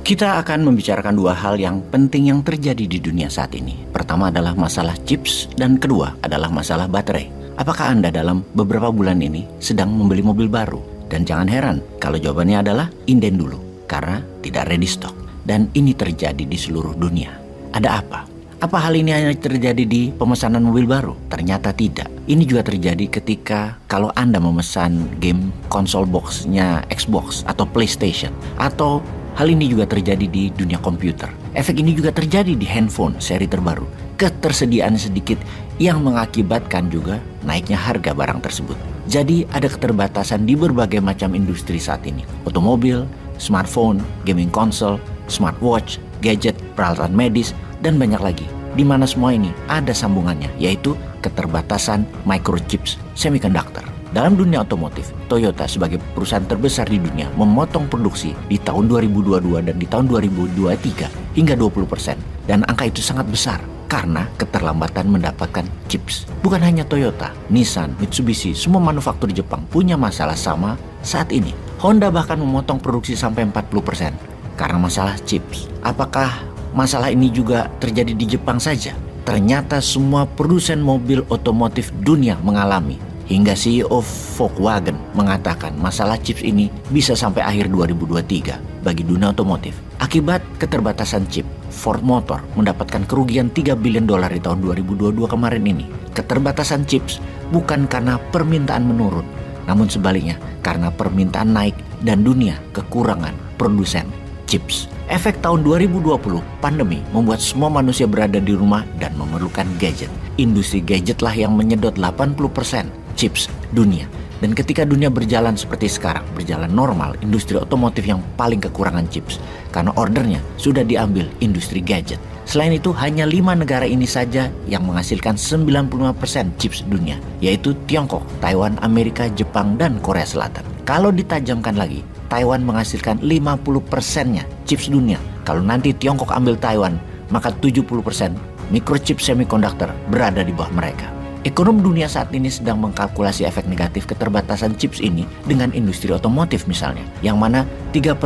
Kita akan membicarakan dua hal yang penting yang terjadi di dunia saat ini. Pertama adalah masalah chips dan kedua adalah masalah baterai. Apakah Anda dalam beberapa bulan ini sedang membeli mobil baru? Dan jangan heran kalau jawabannya adalah inden dulu karena tidak ready stock. Dan ini terjadi di seluruh dunia. Ada apa? Apa hal ini hanya terjadi di pemesanan mobil baru? Ternyata tidak. Ini juga terjadi ketika kalau Anda memesan game konsol box-nya Xbox atau PlayStation. Atau hal ini juga terjadi di dunia komputer. Efek ini juga terjadi di handphone seri terbaru. Ketersediaan sedikit yang mengakibatkan juga naiknya harga barang tersebut. Jadi ada keterbatasan di berbagai macam industri saat ini. Otomobil, smartphone, gaming konsol, smartwatch, gadget, peralatan medis, dan banyak lagi. Di mana semua ini ada sambungannya, yaitu keterbatasan microchips semiconductor. Dalam dunia otomotif, Toyota sebagai perusahaan terbesar di dunia memotong produksi di tahun 2022 dan di tahun 2023 hingga 20%. Dan angka itu sangat besar karena keterlambatan mendapatkan chips. Bukan hanya Toyota, Nissan, Mitsubishi, semua manufaktur Jepang punya masalah sama saat ini. Honda bahkan memotong produksi sampai 40% karena masalah chips. Apakah masalah ini juga terjadi di Jepang saja? Ternyata semua produsen mobil otomotif dunia mengalami. Hingga CEO Volkswagen mengatakan masalah chips ini bisa sampai akhir 2023 bagi dunia otomotif. Akibat keterbatasan chip, Ford Motor mendapatkan kerugian $3 billion di tahun 2022 kemarin ini. Keterbatasan chips bukan karena permintaan menurun, namun sebaliknya karena permintaan naik dan dunia kekurangan produsen chips. Efek tahun 2020, pandemi membuat semua manusia berada di rumah dan memerlukan gadget. Industri gadget lah yang menyedot 80% chips dunia. Dan ketika dunia berjalan seperti sekarang, berjalan normal, industri otomotif yang paling kekurangan chips karena ordernya sudah diambil industri gadget. Selain itu, hanya 5 negara ini saja yang menghasilkan 95% chips dunia, yaitu Tiongkok, Taiwan, Amerika, Jepang, dan Korea Selatan. Kalau ditajamkan lagi, Taiwan menghasilkan 50%-nya chips dunia. Kalau nanti Tiongkok ambil Taiwan, maka 70% microchip semiconductor berada di bawah mereka. Ekonomi dunia saat ini sedang mengkalkulasi efek negatif keterbatasan chips ini dengan industri otomotif misalnya, yang mana 3%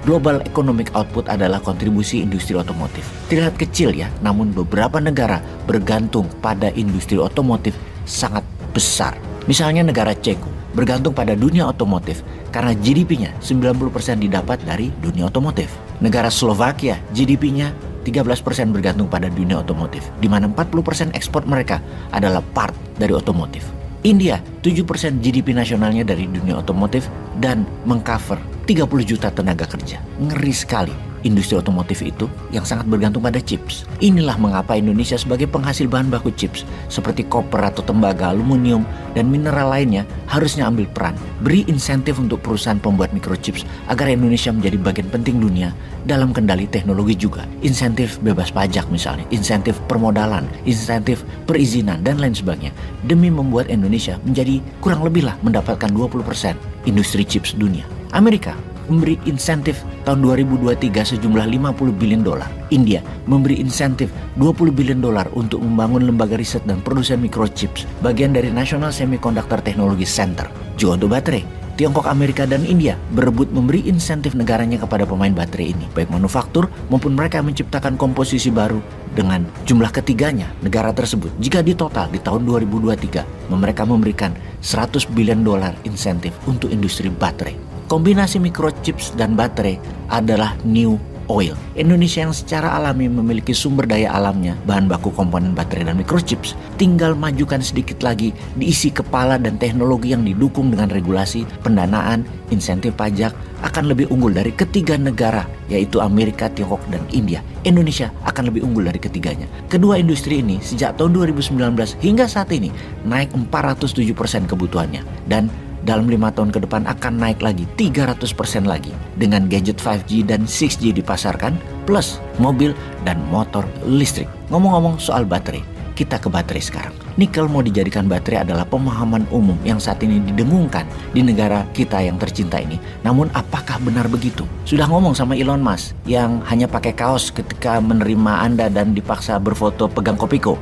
global economic output adalah kontribusi industri otomotif. Terlihat kecil ya, namun beberapa negara bergantung pada industri otomotif sangat besar. Misalnya negara Ceko bergantung pada dunia otomotif karena GDP-nya 90% didapat dari dunia otomotif. Negara Slovakia GDP-nya 13% bergantung pada dunia otomotif, di mana 40% ekspor mereka adalah part dari otomotif. India 7% GDP nasionalnya dari dunia otomotif dan mengcover 30 juta tenaga kerja. Ngeri sekali. Industri otomotif itu yang sangat bergantung pada chips. Inilah mengapa Indonesia sebagai penghasil bahan baku chips seperti koper atau tembaga, aluminium, dan mineral lainnya harusnya ambil peran. Beri insentif untuk perusahaan pembuat microchips agar Indonesia menjadi bagian penting dunia dalam kendali teknologi juga. Insentif bebas pajak misalnya, insentif permodalan, insentif perizinan, dan lain sebagainya. Demi membuat Indonesia menjadi kurang lebih lah mendapatkan 20% industri chips dunia. Amerika memberi insentif tahun 2023 sejumlah $50 billion. India memberi insentif $20 billion untuk membangun lembaga riset dan produsen microchips, bagian dari National Semiconductor Technology Center. Juga untuk baterai, Tiongkok, Amerika, dan India berebut memberi insentif negaranya kepada pemain baterai ini, baik manufaktur maupun mereka yang menciptakan komposisi baru. Dengan jumlah ketiganya negara tersebut, jika ditotal di tahun 2023, mereka memberikan $100 billion insentif untuk industri baterai. Kombinasi microchips dan baterai adalah new oil. Indonesia yang secara alami memiliki sumber daya alamnya, bahan baku komponen baterai dan microchips, tinggal majukan sedikit lagi, diisi kepala dan teknologi yang didukung dengan regulasi, pendanaan, insentif pajak, akan lebih unggul dari ketiga negara, yaitu Amerika, Tiongkok, dan India. Indonesia akan lebih unggul dari ketiganya. Kedua industri ini sejak tahun 2019 hingga saat ini naik 407% kebutuhannya, dan dalam 5 tahun ke depan akan naik lagi 300% lagi dengan gadget 5G dan 6G dipasarkan plus mobil dan motor listrik. Ngomong-ngomong soal baterai, kita ke baterai sekarang. Nikel mau dijadikan baterai adalah pemahaman umum yang saat ini didengungkan di negara kita yang tercinta ini. Namun apakah benar begitu? Sudah ngomong sama Elon Musk yang hanya pakai kaos ketika menerima Anda dan dipaksa berfoto pegang Kopiko.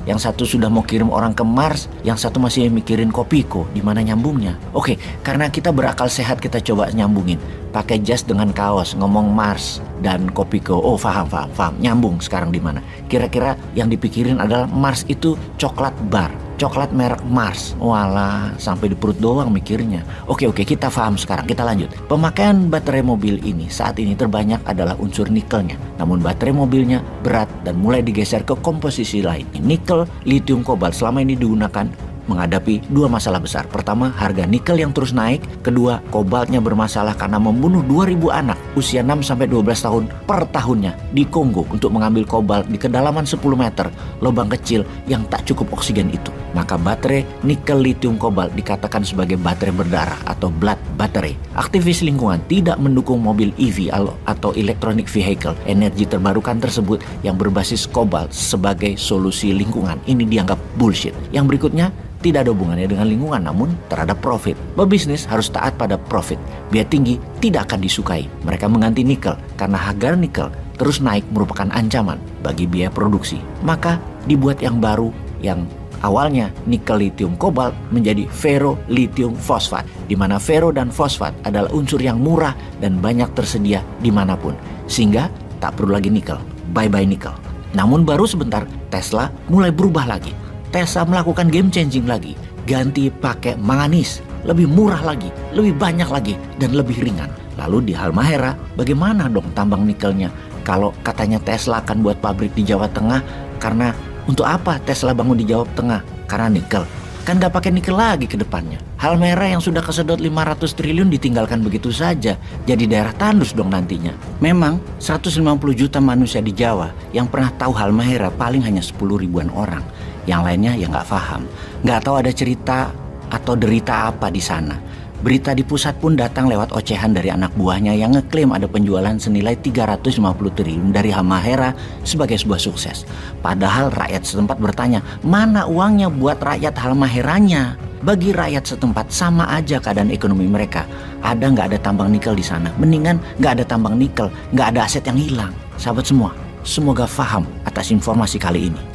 Yang satu sudah mau kirim orang ke Mars, yang satu masih mikirin Kopiko, di mana nyambungnya. Oke, karena kita berakal sehat kita coba nyambungin. Pakai jas dengan kaos, ngomong Mars dan Kopiko. Oh, paham. Nyambung sekarang di mana? Kira-kira yang dipikirin adalah Mars itu coklat bar. Coklat merek Mars. Walah, sampai di perut doang mikirnya. Oke, kita paham sekarang. Kita lanjut. Pemakaian baterai mobil ini saat ini terbanyak adalah unsur nikelnya. Namun baterai mobilnya berat dan mulai digeser ke komposisi lain. Nikel, lithium, kobalt selama ini digunakan menghadapi dua masalah besar. Pertama, harga nikel yang terus naik. Kedua, kobaltnya bermasalah karena membunuh 2.000 anak usia 6-12 tahun per tahunnya di Kongo untuk mengambil kobalt di kedalaman 10 meter lubang kecil yang tak cukup oksigen itu. Maka baterai nikel lithium kobalt dikatakan sebagai baterai berdarah atau blood battery. Aktivis lingkungan tidak mendukung mobil EV atau electronic vehicle energi terbarukan tersebut yang berbasis kobalt sebagai solusi lingkungan. Ini dianggap bullshit. Yang berikutnya tidak ada hubungannya dengan lingkungan, namun terhadap profit. Pebisnis harus taat pada profit. Biaya tinggi tidak akan disukai. Mereka mengganti nikel karena harga nikel terus naik merupakan ancaman bagi biaya produksi. Maka dibuat yang baru yang awalnya nikel lithium kobalt menjadi ferro lithium fosfat, di mana ferro dan fosfat adalah unsur yang murah dan banyak tersedia dimanapun, sehingga tak perlu lagi nikel. Bye-bye nikel. Namun baru sebentar Tesla mulai berubah lagi. Tesla melakukan game changing lagi, ganti pakai manganis, lebih murah lagi, lebih banyak lagi, dan lebih ringan. Lalu di Halmahera, bagaimana dong tambang nikelnya? Kalau katanya Tesla akan buat pabrik di Jawa Tengah, karena untuk apa Tesla bangun di Jawa Tengah? Karena nikel. Kan gak pakai nikel lagi ke depannya. Halmahera yang sudah kesedot 500 triliun ditinggalkan begitu saja, jadi daerah tandus dong nantinya. Memang 150 juta manusia di Jawa yang pernah tahu Halmahera paling hanya 10 ribuan orang. Yang lainnya ya nggak paham, nggak tahu ada cerita atau derita apa di sana. Berita di pusat pun datang lewat ocehan dari anak buahnya yang ngeklaim ada penjualan senilai 350 triliun dari Halmahera sebagai sebuah sukses. Padahal rakyat setempat bertanya, mana uangnya buat rakyat Halmaheranya? Bagi rakyat setempat sama aja keadaan ekonomi mereka. Ada nggak ada tambang nikel di sana? Mendingan nggak ada tambang nikel, nggak ada aset yang hilang. Sahabat semua, semoga paham atas informasi kali ini.